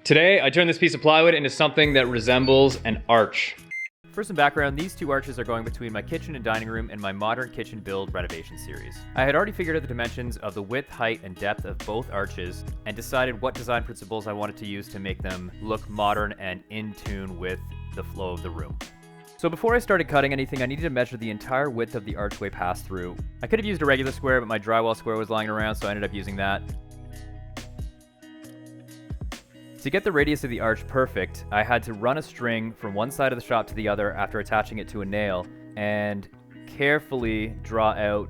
Today, I turned this piece of plywood into something that resembles an arch. For some background, these two arches are going between my kitchen and dining room in my modern kitchen build renovation series. I had already figured out the dimensions of the width, height, and depth of both arches and decided what design principles I wanted to use to make them look modern and in tune with the flow of the room. So before I started cutting anything, I needed to measure the entire width of the archway pass-through. I could have used a regular square, but my drywall square was lying around, so I ended up using that. To get the radius of the arch perfect, I had to run a string from one side of the shop to the other after attaching it to a nail and carefully draw out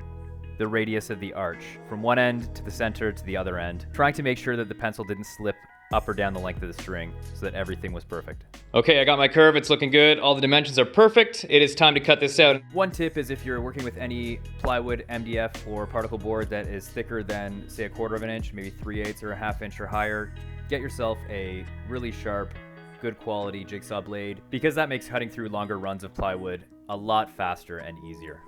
the radius of the arch from one end to the center to the other end, trying to make sure that the pencil didn't slip up or down the length of the string so that everything was perfect. Okay, I got my curve, it's looking good. All the dimensions are perfect. It is time to cut this out. One tip is if you're working with any plywood, MDF, or particle board that is thicker than, say, 1/4 of an inch, maybe 3/8 or a 1/2 inch or higher, get yourself a really sharp, good quality jigsaw blade, because that makes cutting through longer runs of plywood a lot faster and easier.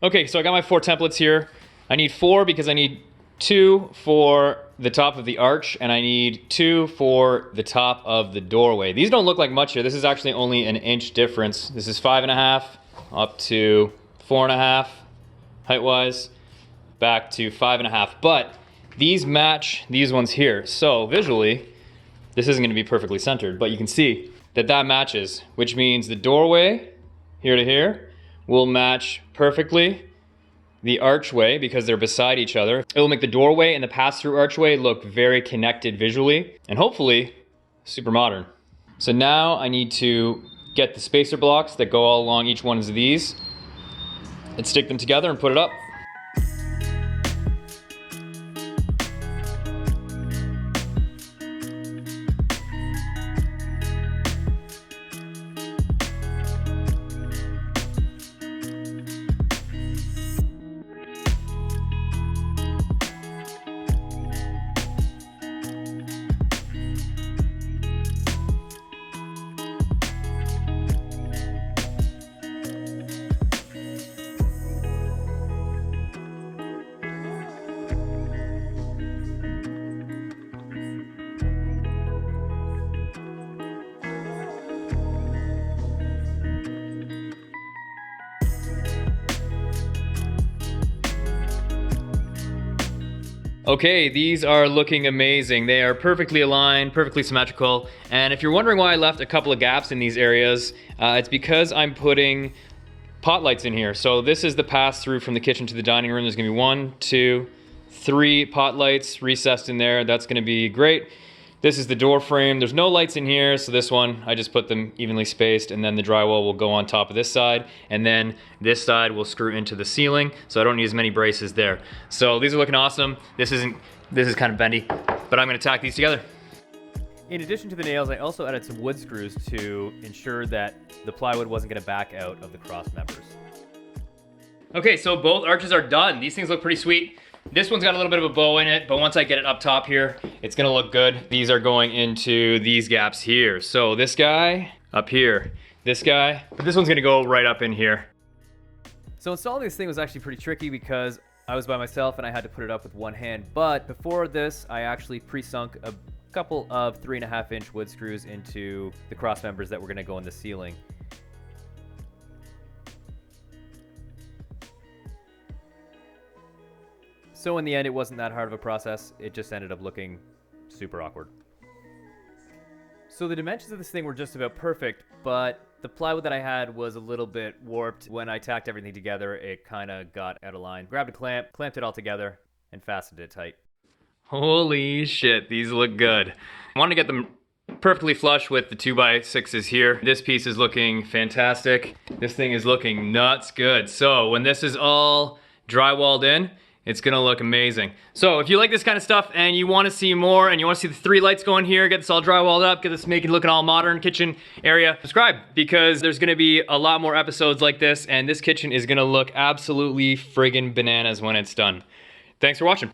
Okay, so I got my 4 templates here. I need 4 because I need 2 for the top of the arch, and I need 2 for the top of the doorway. These don't look like much here. This is actually only an inch difference. This is 5.5 up to 4.5 height-wise, back to 5.5. But these match these ones here. So visually, this isn't gonna be perfectly centered, but you can see that that matches, which means the doorway here to here will match perfectly the archway because they're beside each other. It will make the doorway and the pass-through archway look very connected visually and hopefully super modern. So now I need to get the spacer blocks that go all along each one of these and stick them together and put it up. Okay, these are looking amazing. They are perfectly aligned, perfectly symmetrical. And if you're wondering why I left a couple of gaps in these areas, it's because I'm putting pot lights in here. So this is the pass through from the kitchen to the dining room. There's gonna be 1, 2, 3 pot lights recessed in there. That's gonna be great. This is the door frame. There's no lights in here, so this one, I just put them evenly spaced, and then the drywall will go on top of this side, and then this side will screw into the ceiling, so I don't need as many braces there. So these are looking awesome. This is kind of bendy, but I'm gonna tack these together. In addition to the nails, I also added some wood screws to ensure that the plywood wasn't gonna back out of the cross members. Okay, so both arches are done. These things look pretty sweet. This one's got a little bit of a bow in it, but once I get it up top here, it's gonna look good. These are going into these gaps here. So this guy up here, this guy, but this one's gonna go right up in here. So installing this thing was actually pretty tricky because I was by myself and I had to put it up with one hand. But before this, I actually pre-sunk a couple of 3.5 inch wood screws into the cross members that were gonna go in the ceiling. So in the end, it wasn't that hard of a process. It just ended up looking super awkward. So the dimensions of this thing were just about perfect, but the plywood that I had was a little bit warped. When I tacked everything together, it kind of got out of line. Grabbed a clamp, clamped it all together, and fastened it tight. Holy shit, these look good. I want to get them perfectly flush with the 2x6s here. This piece is looking fantastic. This thing is looking nuts good. So when this is all drywalled in, It's gonna look amazing. So if you like this kind of stuff and you wanna see more and you wanna see the 3 lights going here, get this all drywalled up, get this making looking all modern kitchen area, subscribe because there's gonna be a lot more episodes like this and this kitchen is gonna look absolutely friggin' bananas when it's done. Thanks for watching.